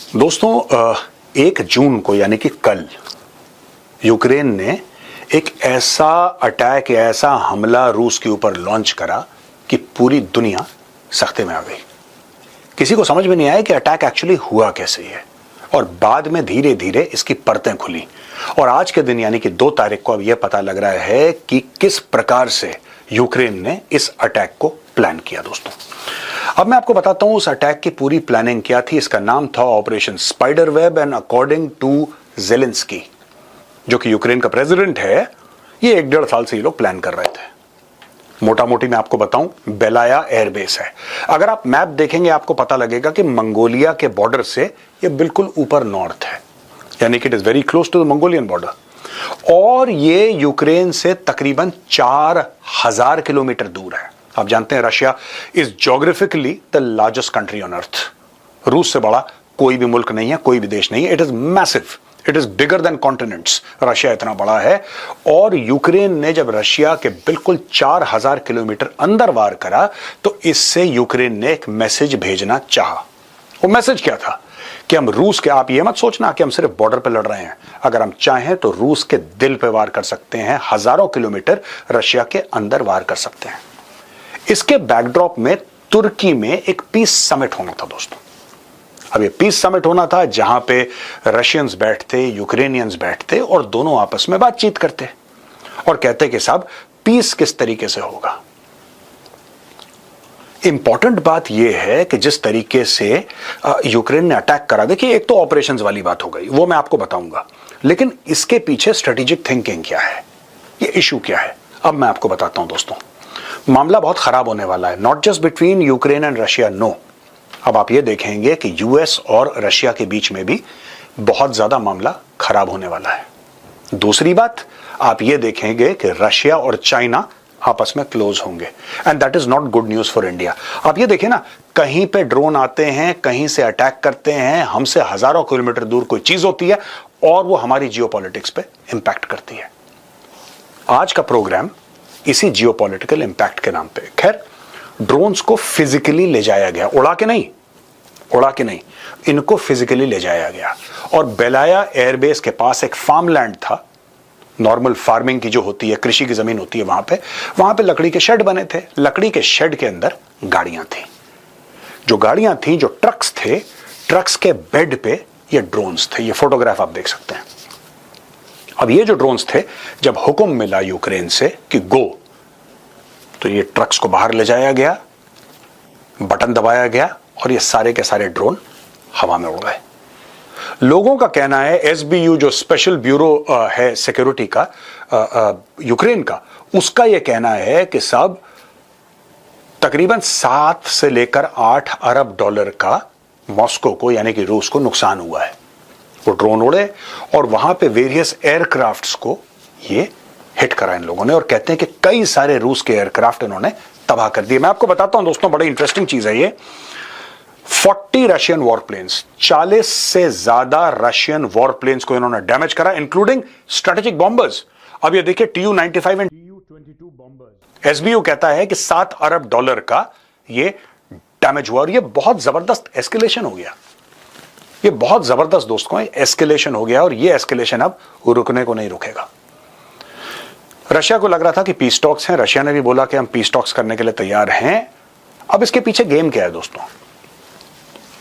दोस्तों, 1 जून को यानी कि कल यूक्रेन ने एक ऐसा अटैक या ऐसा हमला रूस के ऊपर लॉन्च करा कि पूरी दुनिया सख्ते में आ गई। किसी को समझ में नहीं आया कि अटैक एक्चुअली हुआ कैसे है, और बाद में धीरे धीरे इसकी परतें खुली और आज के दिन यानी कि 2 तारीख को अब यह पता लग रहा है कि किस प्रकार से यूक्रेन ने इस अटैक को प्लान किया। दोस्तों, अब मैं आपको बताता हूं उस अटैक की पूरी प्लानिंग क्या थी। इसका नाम था operation spider web, and according to Zelensky, जो कि यूक्रेन का प्रेसिडेंट है, ये 1-1.5 साल से ये लोग प्लान कर रहे थे। मोटा मोटी मैं आपको बताऊं, बेलाया एयरबेस है। अगर आप मैप देखेंगे आपको पता लगेगा कि मंगोलिया के बॉर्डर से ये बिल्कुल ऊपर नॉर्थ है, यानी कि it is very close to the Mongolian border, और ये यूक्रेन से तकरीबन 4000 किलोमीटर दूर है। आप जानते हैं Russia is geographically the largest country on earth. रूस से बड़ा कोई भी मुल्क नहीं है, कोई भी देश नहीं है। It is massive, it is bigger than continents. Russia इतना बड़ा है, और यूक्रेन ने जब रशिया के बिल्कुल 4000 किलोमीटर अंदर वार करा तो इससे यूक्रेन ने एक मैसेज भेजना चाहा। वो मैसेज क्या था कि हम रूस के, आप ये मत सोचना कि हम सिर्फ बॉर्डर पे लड़ रहे हैं, अगर हम चाहें तो रूस के दिल पे वार कर सकते हैं, हजारों किलोमीटर रशिया के अंदर वार कर सकते हैं। इसके बैकड्रॉप में तुर्की में एक पीस समिट होना था। दोस्तों, अब ये पीस समिट होना था जहां पे रशियंस बैठते, यूक्रेनियंस बैठते और दोनों आपस में बातचीत करते और कहते कि साहब पीस किस तरीके से होगा। इंपॉर्टेंट बात यह है कि जिस तरीके से यूक्रेन ने अटैक करा, देखिए एक तो ऑपरेशंस वाली बात हो गई, वो मैं आपको बताऊंगा, लेकिन इसके पीछे स्ट्रेटेजिक थिंकिंग क्या है, ये इशू क्या है, अब मैं आपको बताता हूं। दोस्तों, मामला बहुत खराब होने वाला है, not just between Ukraine and Russia, no. अब आप ये देखेंगे कि यूएस और रशिया के बीच में भी बहुत ज्यादा मामला खराब होने वाला है। दूसरी बात, आप ये देखेंगे कि रशिया और चाइना आपस में क्लोज होंगे, and that is not good news for India. आप ये देखें ना, कहीं पे ड्रोन आते हैं, कहीं से अटैक करते हैं, हमसे हजारों किलोमीटर दूर कोई चीज होती है और वो हमारी जियोपॉलिटिक्स पे इंपैक्ट करती है। आज का प्रोग्राम इसी जियोपॉलिटिकल इंपैक्ट के नाम पे, खैर ड्रोन्स को फिजिकली ले जाया गया, उड़ा के नहीं, इनको फिजिकली ले जाया गया, और बेलाया एयरबेस के पास एक फार्मलैंड था, नॉर्मल फार्मिंग की जो होती है, कृषि की जमीन होती है, वहां पे लकड़ी के शेड बने थे। लकड़ी के शेड के अंदर गाड़ियां थी, जो ट्रक्स थे, ट्रक्स के बेड पे ये ड्रोन्स थे। ये फोटोग्राफ आप देख सकते हैं। अब ये जो ड्रोन्स थे, जब हुक्म मिला यूक्रेन से कि गो, तो ये ट्रक्स को बाहर ले जाया गया, बटन दबाया गया और ये सारे के सारे ड्रोन हवा में उड़ गए। लोगों का कहना है, एसबीयू जो स्पेशल ब्यूरो है सिक्योरिटी का यूक्रेन का, उसका यह कहना है कि साहब तकरीबन 7 से लेकर 8 अरब डॉलर का मॉस्को को यानी कि रूस को नुकसान हुआ है। वो ड्रोन उड़े और वहां पे वेरियस एयरक्राफ्ट्स को ये हिट करा इन लोगों ने, और कहते हैं कि कई सारे रूस के एयरक्राफ्ट इन्होंने तबाह कर दिए। मैं आपको बताता हूं दोस्तों, बड़ी इंटरेस्टिंग चीज है ये। 40 रशियन वॉरप्लेन्स, 40 से ज्यादा रशियन वॉरप्लेन्स को इन्होंने डैमेज करा, इंक्लूडिंग स्ट्रेटेजिक बॉम्बर्स। अब ये देखिए Tu-95 and Tu-22 bombers. SBU कहता है कि 7 अरब डॉलर का ये डैमेज हुआ, और ये बहुत जबरदस्त एस्केलेशन हो गया। ये बहुत जबरदस्त दोस्तों एस्केलेशन हो गया, और ये एस्केलेशन अब रुकने को नहीं रुकेगा। रशिया को लग रहा था कि पीस टॉक्स हैं, रशिया ने भी बोला कि हम पीस टॉक्स करने के लिए तैयार हैं। अब इसके पीछे गेम क्या है दोस्तों,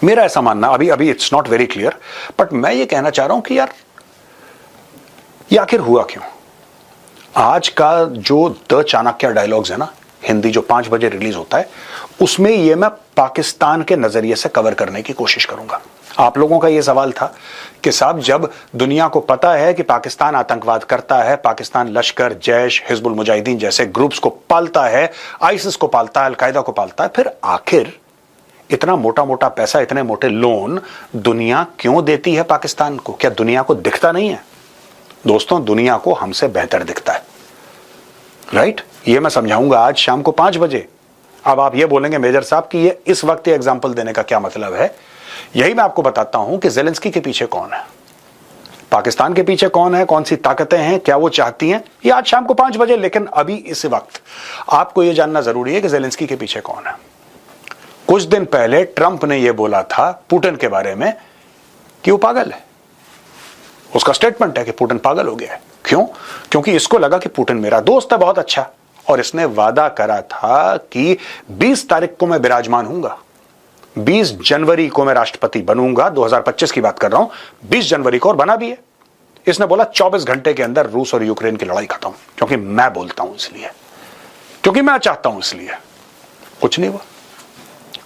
मेरा ऐसा मानना, अभी it's not very clear, but मैं ये कहना चाह रहा हूं कि यार ये आखिर हुआ क्यों। आज का जो द चाणक्य डायलॉग्स है ना, हिंदी जो 5 बजे रिलीज होता है, उसमें ये मैं पाकिस्तान के नजरिए से कवर करने की कोशिश करूंगा। आप लोगों का ये सवाल था कि साहब जब दुनिया को पता है कि पाकिस्तान आतंकवाद करता है, पाकिस्तान लश्कर, जैश, हिजबुल मुजाहिदीन जैसे ग्रुप्स को पालता है, आईसिस को पालता है, अलकायदा को पालता है, फिर आखिर इतना मोटा मोटा पैसा, इतने मोटे लोन दुनिया क्यों देती है पाकिस्तान को? क्या दुनिया को दिखता नहीं है? दोस्तों, दुनिया को हमसे बेहतर दिखता है, राइट? ये मैं समझाऊंगा आज शाम को 5 बजे। अब आप ये बोलेंगे मेजर साहब कि ये इस वक्त ये एग्जाम्पल देने का क्या मतलब है? यही मैं आपको बताता हूं कि जेलेंस्की के पीछे कौन है, पाकिस्तान के पीछे कौन है, कौन सी ताकतें हैं, क्या वो चाहती हैं, ये आज शाम को 5 बजे। लेकिन अभी इस वक्त आपको यह जानना जरूरी है कि जेलेंस्की के पीछे कौन है। कुछ दिन पहले ट्रंप ने यह बोला था पुतिन के बारे में कि वो पागल है। उसका स्टेटमेंट है कि पुतिन पागल हो गया है। क्यों? क्योंकि इसको लगा कि पुतिन मेरा दोस्त है बहुत अच्छा, और इसने वादा करा था कि 20 तारीख को मैं विराजमान हूंगा, 20 जनवरी को मैं राष्ट्रपति बनूंगा, 2025 की बात कर रहा हूं, 20 जनवरी को, और बना भी है। इसने बोला 24 घंटे के अंदर रूस और यूक्रेन की लड़ाई खत्म, क्योंकि मैं बोलता हूं इसलिए, क्योंकि मैं चाहता हूं इसलिए। कुछ नहीं हुआ,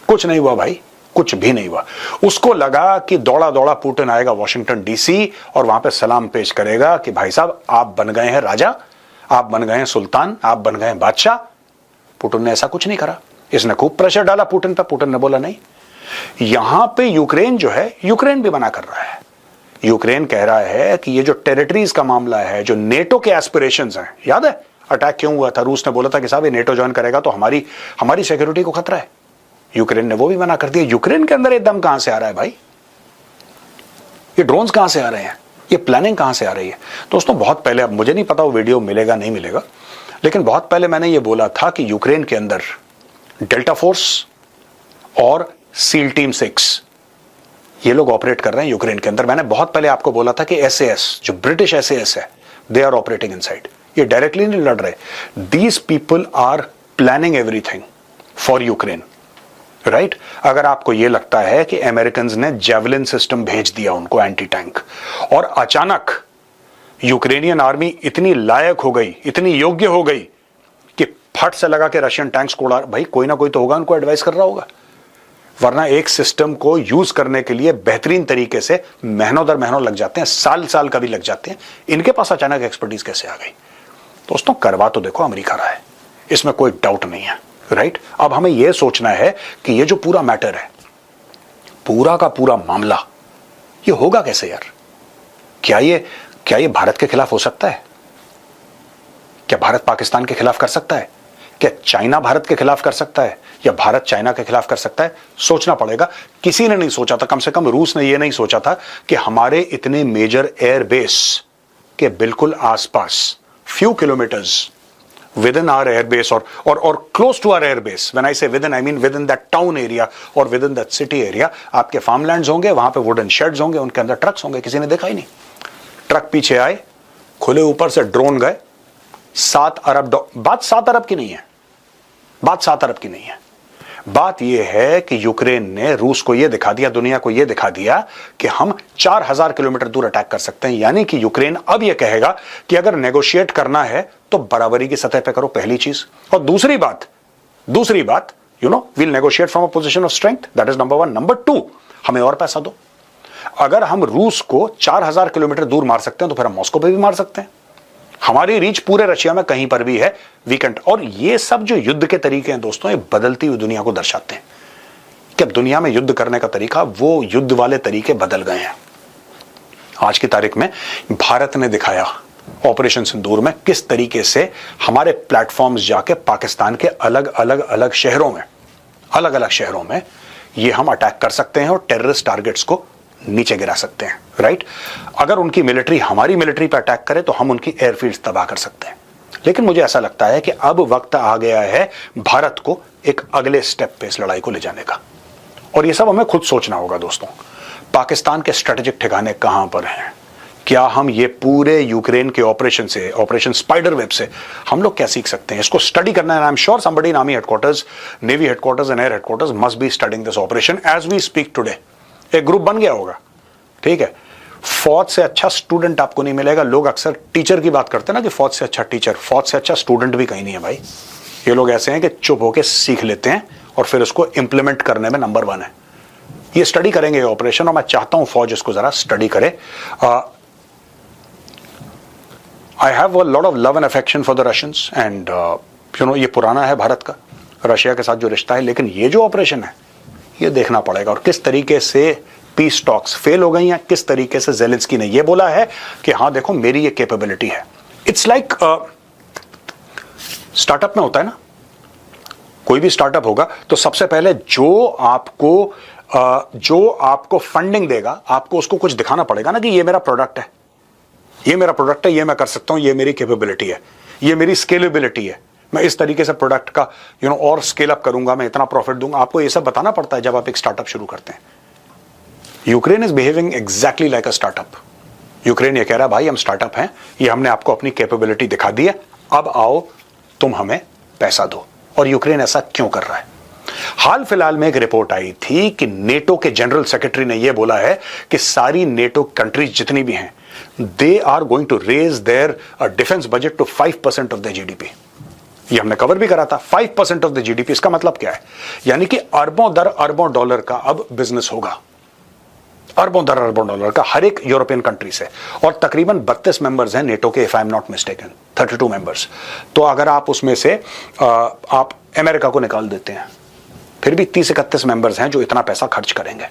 कुछ नहीं हुआ भाई, कुछ भी नहीं हुआ। उसको लगा कि दौड़ा दौड़ा पुतिन आएगा वॉशिंगटन डीसी और वहां पे सलाम पेश करेगा कि भाई साहब आप बन गए हैं राजा, आप बन गए हैं सुल्तान, आप बन गए हैं बादशाह। पुतिन ने ऐसा कुछ नहीं करा। इसने खूब प्रेशर डाला पुतिन पर, पुतिन ने बोला नहीं। यहां पे यूक्रेन जो है, यूक्रेन भी मना कर रहा है। यूक्रेन कह रहा है कि ये जो टेरिटरीज का मामला है, जो नेटो के एस्पिरेशंस हैं, याद है अटैक क्यों हुआ था? रूस ने बोला था कि साहब ये नेटो ज्वाइन करेगा तो हमारी सिक्योरिटी को खतरा है। यूक्रेन ने वो भी मना कर दिया। यूक्रेन के अंदर ये दम कहां से आ रहा है भाई? ये ड्रोन्स कहां से आ रहे हैं? ये प्लानिंग कहां से आ रही है? दोस्तों बहुत पहले, अब मुझे नहीं पता वो वीडियो मिलेगा नहीं मिलेगा, लेकिन बहुत पहले मैंने ये बोला था कि यूक्रेन के अंदर डेल्टा फोर्स और सील टीम 6 ये लोग ऑपरेट कर रहे हैं यूक्रेन के अंदर। मैंने बहुत पहले आपको बोला था कि SAS, जो ब्रिटिश SAS है, दे आर ऑपरेटिंग इनसाइड। ये डायरेक्टली नहीं लड़ रहे। These people are planning everything for Ukraine, right? अगर आपको यह लगता है कि अमेरिकन ने जेवलिन सिस्टम भेज दिया उनको, एंटी टैंक, और अचानक यूक्रेनियन आर्मी इतनी लायक हो गई, इतनी योग्य हो गई कि फट से लगा के रशियन टैंक्स को उड़ा, भाई कोई ना कोई तो होगा उनको एडवाइस कर रहा होगा। वरना एक सिस्टम को यूज करने के लिए बेहतरीन तरीके से महीनों दर महीनों लग जाते हैं, साल साल का भी लग जाते हैं। इनके पास अचानक एक्सपर्टीज कैसे आ गई? दोस्तों करवा तो देखो अमेरिका रहा है, इसमें कोई डाउट नहीं है, राइट? अब हमें यह सोचना है कि ये जो पूरा मैटर है, पूरा का पूरा मामला, ये होगा कैसे यार? क्या ये भारत के खिलाफ हो सकता है? क्या भारत पाकिस्तान के खिलाफ कर सकता है? क्या चाइना भारत के खिलाफ कर सकता है? या भारत चाइना के खिलाफ कर सकता है? सोचना पड़ेगा। किसी ने नहीं सोचा था, कम से कम रूस ने यह नहीं सोचा था कि हमारे इतने मेजर एयरबेस के बिल्कुल आसपास, few kilometres within our airbase or close to our airbase, when I say within, I mean within that town area or within that city area, आपके farmlands होंगे, वहां पे wooden sheds होंगे, उनके अंदर ट्रक्स होंगे। किसी ने देखा ही नहीं। ट्रक पीछे आए, खुले ऊपर से ड्रोन गए, 7 अरब, बात 7 अरब की नहीं है, बात 7 अरब की नहीं है। बात यह है कि यूक्रेन ने रूस को यह दिखा दिया, दुनिया को यह दिखा दिया कि हम 4000 किलोमीटर दूर अटैक कर सकते हैं। यानी कि यूक्रेन अब यह कहेगा कि अगर नेगोशिएट करना है तो बराबरी की सतह पे करो, पहली चीज। और दूसरी बात, we'll negotiate from a position of strength, that is number 1। Number 2, हमें और पैसा दो। अगर हम रूस को 4000 किलोमीटर दूर मार सकते हैं तो फिर हम मॉस्को पे भी मार सकते हैं। हमारी रीच पूरे रशिया में कहीं पर भी है, वीकेंड। और ये सब जो युद्ध के तरीके हैं दोस्तों, ये बदलती हुई दुनिया को दर्शाते हैं कि अब दुनिया में युद्ध करने का तरीका, वो युद्ध वाले तरीके बदल गए हैं। आज की तारीख में भारत ने दिखाया ऑपरेशन सिंदूर में किस तरीके से हमारे प्लेटफॉर्म्स जाके पाकिस्तान के अलग अलग शहरों में ये हम अटैक कर सकते हैं और टेररिस्ट टारगेट्स को नीचे गिरा सकते हैं, राइट? अगर उनकी मिलिट्री हमारी मिलिट्री पर अटैक करे तो हम उनकी एयरफील्ड्स तबाह कर सकते हैं। लेकिन मुझे ऐसा लगता है कि अब वक्त आ गया है भारत को एक अगले स्टेप पे इस लड़ाई को ले जाने का, और ये सब हमें खुद सोचना होगा दोस्तों। पाकिस्तान के स्ट्रेटेजिक ठिकाने कहां पर हैं? क्या हम ये पूरे यूक्रेन के ऑपरेशन स्पाइडर वेब से हम लोग क्या सीख सकते हैं? इसको स्टडी करना है। I am sure somebody in army headquarters, navy headquarters and air headquarters must be studying this operation as we speak today. एक ग्रुप बन गया होगा, ठीक है? फौज से अच्छा स्टूडेंट आपको नहीं मिलेगा। लोग अक्सर टीचर की बात करते हैं ना कि फौज से अच्छा टीचर, फौज से अच्छा स्टूडेंट भी कहीं नहीं है भाई। ये लोग ऐसे हैं कि चुप होकर सीख लेते हैं और फिर उसको इंप्लीमेंट करने में नंबर 1 है। ये स्टडी करेंगे ये ऑपरेशन, और मैं चाहता हूं फौज इसको जरा स्टडी करे। I have a lot of love and affection for the Russians and ये पुराना है भारत का रशिया के साथ जो रिश्ता है, लेकिन ये जो ऑपरेशन है ये देखना पड़ेगा। और किस तरीके से पीस टॉक्स फेल हो गई हैं, किस तरीके से ज़ेलेंस्की ने ये बोला है कि हाँ देखो मेरी ये कैपेबिलिटी है। इट्स लाइक स्टार्टअप में होता है ना, कोई भी स्टार्टअप होगा तो सबसे पहले जो आपको फंडिंग देगा, आपको उसको कुछ दिखाना पड़ेगा ना कि ये मेरा प्रोडक्ट है, ये मेरा प्रोडक्ट है, ये मैं कर सकता हूं, ये मेरी कैपेबिलिटी है, ये मेरी स्केलेबिलिटी है, मैं इस तरीके से प्रोडक्ट का और स्केल अप करूंगा, मैं इतना प्रॉफिट दूंगा। आपको ये सब बताना पड़ता है जब आप एक स्टार्टअप शुरू करते हैं। Ukraine is behaving exactly like a startup. Ukraine ये कह रहा है भाई हम स्टार्टअप हैं, ये हमने आपको अपनी कैपेबिलिटी दिखा दी है, अब आओ तुम हमें पैसा दो। और यूक्रेन ऐसा क्यों कर रहा है? हाल फिलहाल में एक रिपोर्ट आई थी कि नेटो के जनरल सेक्रेटरी ने यह बोला है कि सारी नेटो कंट्रीज जितनी भी हैं, they are going to raise their defence budget to 5% of the GDP. ये हमने कवर भी करा था, 5% ऑफ द जीडीपी। इसका मतलब क्या है? यानी कि अरबों दर अरबों डॉलर का अब बिजनेस होगा, अरबों दर अरबों डॉलर का हर एक यूरोपियन कंट्री से। और तकरीबन 32 मेंबर्स हैं नेटो के, if I am not mistaken, 32 members. तो अगर आप उसमें से आप अमेरिका को निकाल देते हैं, फिर भी 30-31 मेंबर्स हैं जो इतना पैसा खर्च करेंगे।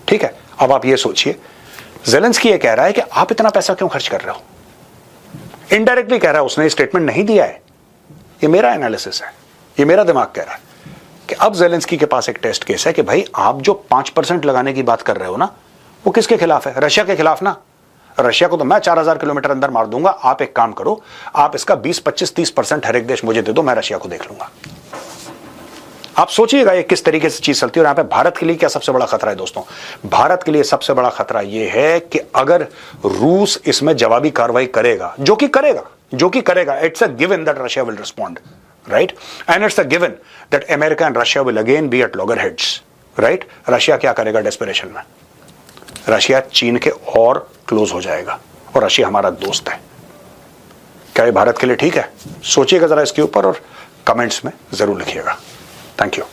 ठीक है, अब आप ये सोचिए, ज़ेलेंस्की ये कह रहा है कि आप इतना पैसा क्यों खर्च कर रहे हो? इनडायरेक्टली कह रहा है, उसने स्टेटमेंट नहीं दिया है, ये मेरा एनालिसिस है, ये मेरा दिमाग कह रहा है कि अब ज़ेलेंस्की के पास एक टेस्ट केस है कि भाई आप जो 5% लगाने की बात कर रहे हो ना, वो किसके खिलाफ है? रशिया के खिलाफ ना। रशिया को तो मैं 4000 किलोमीटर अंदर मार दूंगा, आप एक काम करो, आप इसका 20, 25, 30% हर एक देश मुझे दे दो, मैं रशिया को देख लूंगा। आप सोचिएगा ये किस तरीके से चीज चलती है। और यहां पे भारत के लिए क्या सबसे बड़ा खतरा है दोस्तों? भारत के लिए सबसे बड़ा खतरा यह है कि अगर रूस इसमें जवाबी कार्रवाई करेगा, जो कि करेगा, it's a given that Russia will respond, right? And it's a given that America and Russia will again be at loggerheads, right? Russia क्या करेगा डेस्परेशन में? रशिया चीन के और क्लोज हो जाएगा, और रशिया हमारा दोस्त है। क्या ये भारत के लिए ठीक है? सोचिएगा जरा इसके ऊपर और कमेंट्स में जरूर लिखिएगा। Thank you.